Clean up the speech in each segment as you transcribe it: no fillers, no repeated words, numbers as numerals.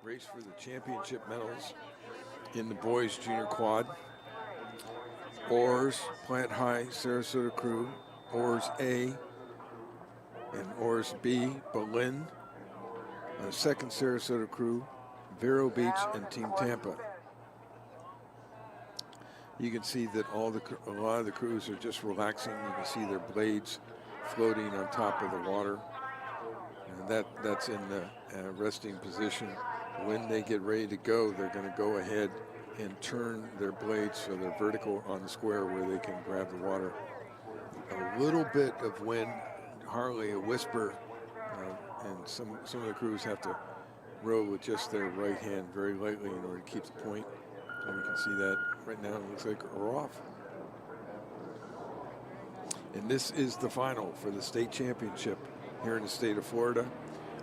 race for the championship medals in the boys junior quad. Oars, Plant High, Sarasota crew. Oars A and Oars B, Berlin. Second Sarasota crew, Vero Beach and Team Tampa. You can see that a lot of the crews are just relaxing. You can see their blades floating on top of the water. And that's in the resting position. When they get ready to go, they're going to go ahead and turn their blades so they're vertical on the square where they can grab the water. A little bit of wind, hardly a whisper, and some of the crews have to row with just their right hand very lightly in order to keep the point. And we can see that right now. It looks like we're off. And this is the final for the state championship here in the state of Florida.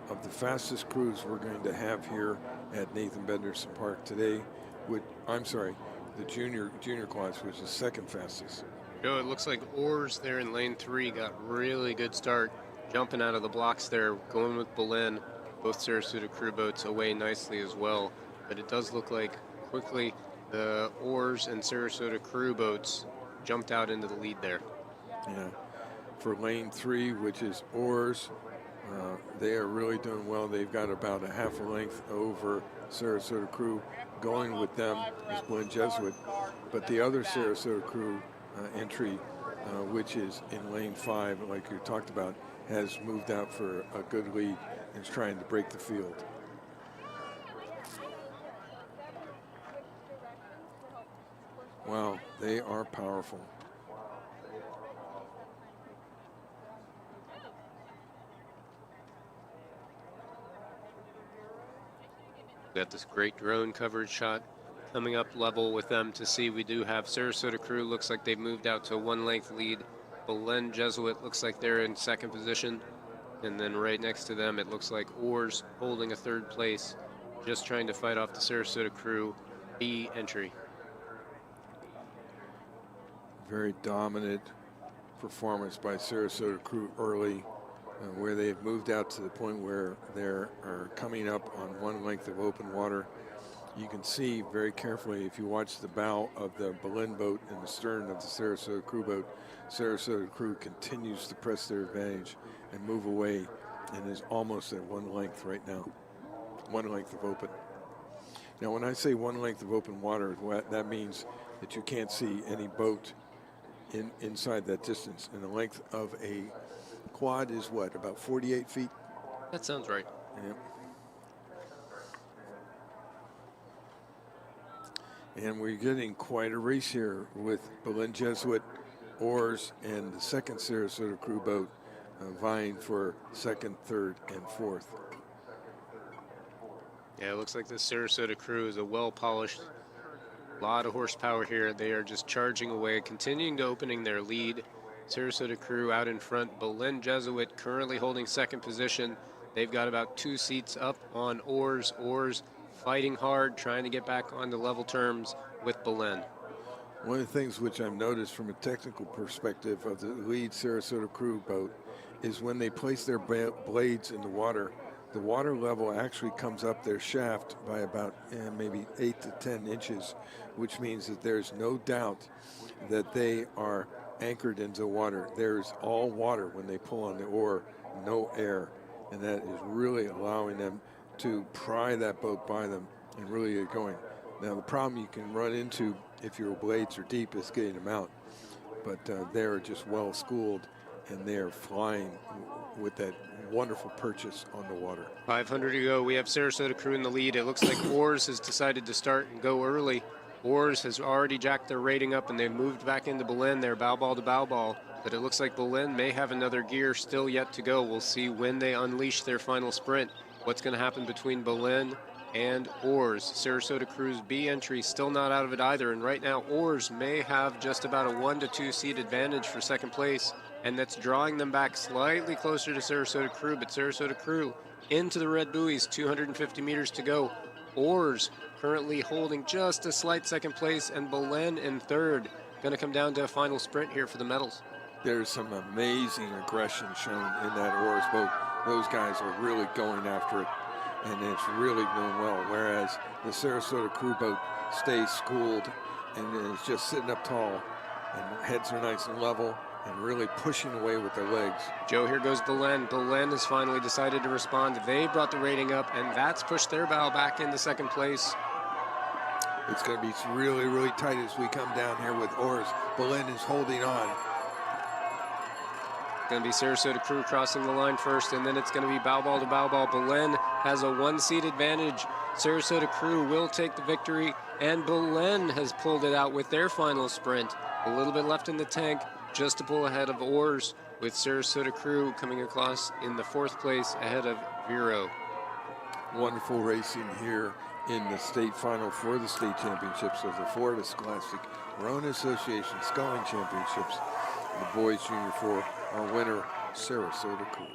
Of the fastest crews we're going to have here at Nathan Benderson Park today, the junior quads, which is second fastest. Joe, it looks like Oars there in lane 3 got really good start, jumping out of the blocks there, going with Belen. Both Sarasota crew boats away nicely as well. But it does look like quickly the Oars and Sarasota crew boats jumped out into the lead there. Yeah, for lane 3, which is Oars, they are really doing well. They've got about a half a length over Sarasota crew. Going with them is Blinn Jesuit. But the other Sarasota crew entry, which is in lane 5, like you talked about, has moved out for a good lead and is trying to break the field. Wow, they are powerful. Got this great drone coverage shot coming up level with them to see. We do have Sarasota crew, looks like they've moved out to a 1-length lead. Belen Jesuit looks like they're in second position. And then right next to them, it looks like Oars holding a third place, just trying to fight off the Sarasota crew B entry. Very dominant performance by Sarasota crew early, where they've moved out to the point where they are coming up on 1 length of open water. You can see very carefully, if you watch the bow of the Belen boat and the stern of the Sarasota crew boat, Sarasota crew continues to press their advantage and move away, and is almost at 1 length right now. 1 length of open. Now, when I say 1 length of open water, that means that you can't see any boat inside that distance. And the length of a quad is what, about 48 feet? That sounds right. Yeah. And we're getting quite a race here with Belen Jesuit, Oars, and the second Sarasota crew boat vying for second, third, and fourth. Yeah, it looks like the Sarasota crew is a well-polished, lot of horsepower here. They are just charging away, continuing to opening their lead. Sarasota crew out in front. Belen Jesuit currently holding second position. They've got about 2 seats up on Oars. Oars fighting hard, trying to get back on the level terms with Belen. One of the things which I've noticed from a technical perspective of the lead Sarasota crew boat is when they place their blades in the water level actually comes up their shaft by about maybe 8 to 10 inches, which means that there's no doubt that they are anchored into water. There's all water when they pull on the oar, no air, and that is really allowing them to pry that boat by them and really get going. Now, the problem you can run into if your blades are deep is getting them out, but they're just well schooled and they're flying with that wonderful purchase on the water. 500 to go. We have Sarasota crew in the lead. It looks like Oars has decided to start and go early. Oars has already jacked their rating up, and they've moved back into Belen. They're bow ball to bow ball, but it looks like Belen may have another gear still yet to go. We'll see when they unleash their final sprint what's going to happen between Belen and Oars. Sarasota crew's B entry still not out of it either, and right now Oars may have just about a 1 to 2 seat advantage for second place, and that's drawing them back slightly closer to Sarasota crew. But Sarasota crew into the red buoys, 250 meters to go. Oars currently holding just a slight second place, and Belen in third. Going to come down to a final sprint here for the medals. There's some amazing aggression shown in that Oars boat. Those guys are really going after it. and it's really doing well. Whereas the Sarasota crew boat stays schooled and is just sitting up tall, and heads are nice and level, and really pushing away with their legs. Joe, here goes Belen. Belen has finally decided to respond. They brought the rating up, and that's pushed their bow back into second place. It's going to be really, really tight as we come down here with oars. Belen is holding on. Going to be Sarasota crew crossing the line first, and then it's going to be bow ball to bow ball. Belen has a one-seat advantage. Sarasota crew will take the victory, and Belen has pulled it out with their final sprint. A little bit left in the tank just to pull ahead of oars, with Sarasota crew coming across in the fourth place ahead of Vero. Wonderful racing here in the state final for the state championships of the Florida Scholastic Rowing Association Sculling Championships. The boys junior 4, our winner, Sarasota crew.